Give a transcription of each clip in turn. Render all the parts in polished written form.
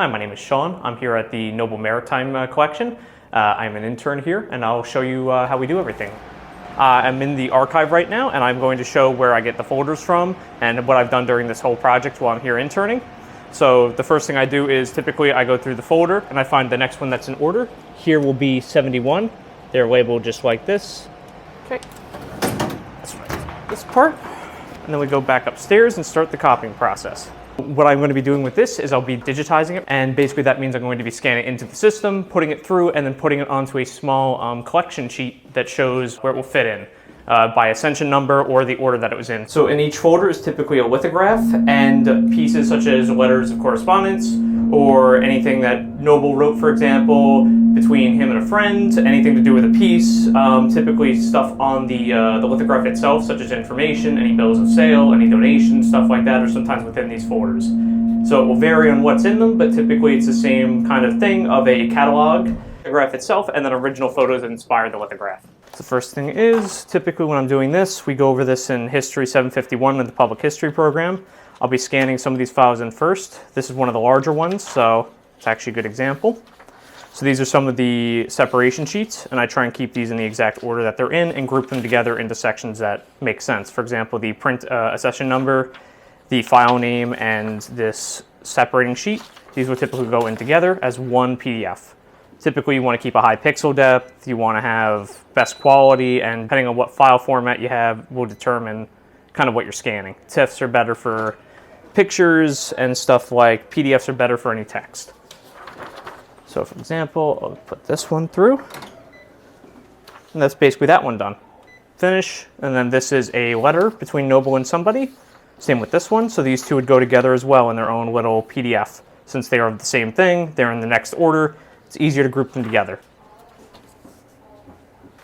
Hi, my name is Sean. I'm here at the Noble Maritime Collection. I'm an intern here, and I'll show you how we do everything. I'm in the archive right now, and I'm going to show where I get the folders from and what I've done during this whole project while I'm here interning. So the first thing I do is typically I go through the folder and I find the next one that's in order. Here will be 71. They're labeled just like this. Okay, that's right. This part. And then we go back upstairs and start the copying process. What I'm going to be doing with this is I'll be digitizing it, and basically that means I'm going to be scanning it into the system, putting it through, and then putting it onto a small collection sheet that shows where it will fit in by accession number or the order that it was in. So in each folder is typically a lithograph and pieces such as letters of correspondence or anything that Noble wrote, for example, between him and a friend, anything to do with a piece, typically stuff on the lithograph itself, such as information, any bills of sale, any donations, stuff like that, or sometimes within these folders. So it will vary on what's in them, but typically it's the same kind of thing of a catalog, lithograph itself, and then original photos that inspire the lithograph. So the first thing is, typically when I'm doing this, we go over this in History 751 in the Public History program. I'll be scanning some of these files in first. This is one of the larger ones, so it's actually a good example. So these are some of the separation sheets, and I try and keep these in the exact order that they're in and group them together into sections that make sense. For example, the print accession number, the file name, and this separating sheet, these will typically go in together as one PDF. Typically you want to keep a high pixel depth, you want to have best quality, and depending on what file format you have will determine kind of what you're scanning. TIFFs are better for pictures, and stuff like PDFs are better for any text. So for example, I'll put this one through, and that's basically that one done. Finish, and then this is a letter between Noble and somebody. Same with this one, so these two would go together as well in their own little PDF. Since they are the same thing, they're in the next order, it's easier to group them together.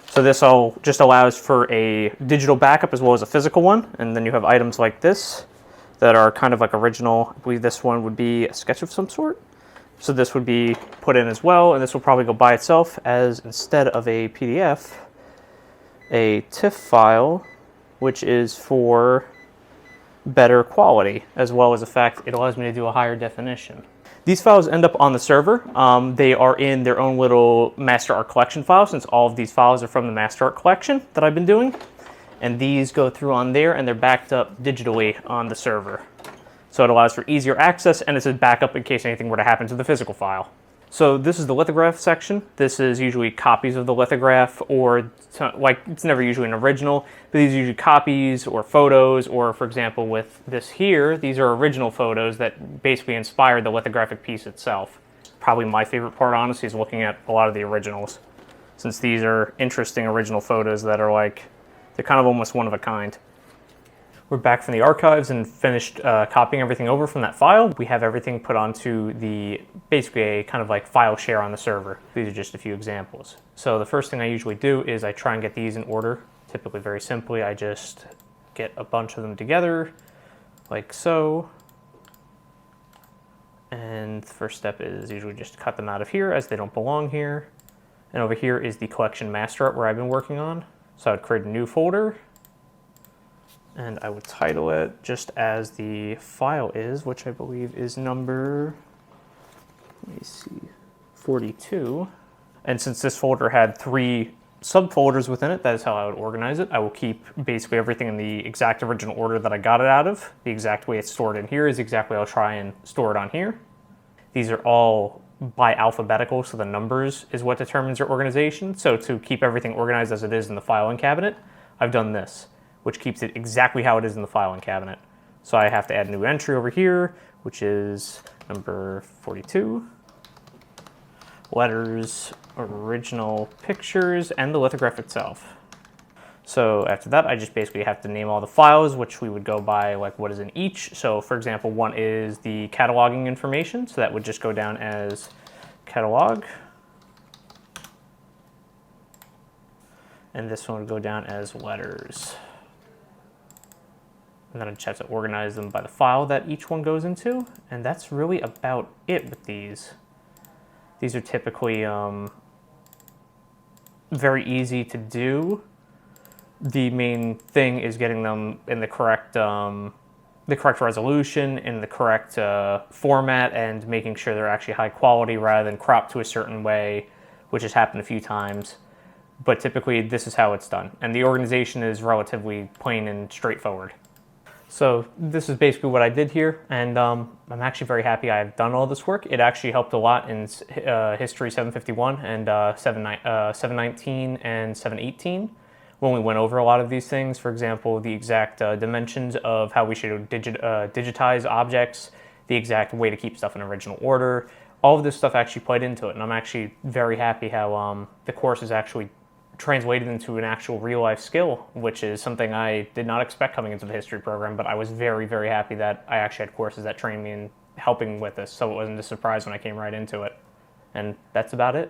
So this all just allows for a digital backup as well as a physical one, and then you have items like this that are kind of like original. I believe this one would be a sketch of some sort. So this would be put in as well, and this will probably go by itself as, instead of a PDF, a TIFF file, which is for better quality, as well as the fact it allows me to do a higher definition. These files end up on the server. They are in their own little master art collection file, since all of these files are from the master art collection that I've been doing. And these go through on there, and they're backed up digitally on the server. So it allows for easier access, and it's a backup in case anything were to happen to the physical file. So this is the lithograph section. This is usually copies of the lithograph, or like it's never usually an original, but these are usually copies or photos, or for example with this here, these are original photos that basically inspired the lithographic piece itself. Probably my favorite part, honestly, is looking at a lot of the originals, since these are interesting original photos that are like, they're kind of almost one of a kind. We're back from the archives and finished copying everything over from that file. We have everything put onto basically a kind of like file share on the server. These are just a few examples. So the first thing I usually do is I try and get these in order. Typically very simply, I just get a bunch of them together like so. And the first step is usually just cut them out of here as they don't belong here. And over here is the collection master art where I've been working on. So I would create a new folder, and I would title it just as the file is, which I believe is number, let me see, 42. And since this folder had 3 subfolders within it, that is how I would organize it. I will keep basically everything in the exact original order that I got it out of. The exact way it's stored in here is exactly I'll try and store it on here. These are all by alphabetical, so the numbers is what determines your organization. So to keep everything organized as it is in the filing cabinet, I've done this, which keeps it exactly how it is in the filing cabinet. So I have to add a new entry over here, which is number 42. Letters, original pictures, and the lithograph itself. So after that, I just basically have to name all the files, which we would go by like what is in each. So for example, one is the cataloging information. So that would just go down as catalog. And this one would go down as letters. And then I just have to organize them by the file that each one goes into. And that's really about it with these. These are typically very easy to do. The main thing is getting them in the correct the correct resolution in the correct format and making sure they're actually high quality rather than cropped to a certain way, which has happened a few times. But typically this is how it's done. And the organization is relatively plain and straightforward. So this is basically what I did here, and I'm actually very happy I've done all this work. It actually helped a lot in History 751 and 719 and 718 when we went over a lot of these things. For example, the exact dimensions of how we should digitize objects, the exact way to keep stuff in original order. All of this stuff actually played into it, and I'm actually very happy how the course is actually translated into an actual real-life skill, which is something I did not expect coming into the history program, but I was very, very happy that I actually had courses that trained me in helping with this, so it wasn't a surprise when I came right into it. And that's about it.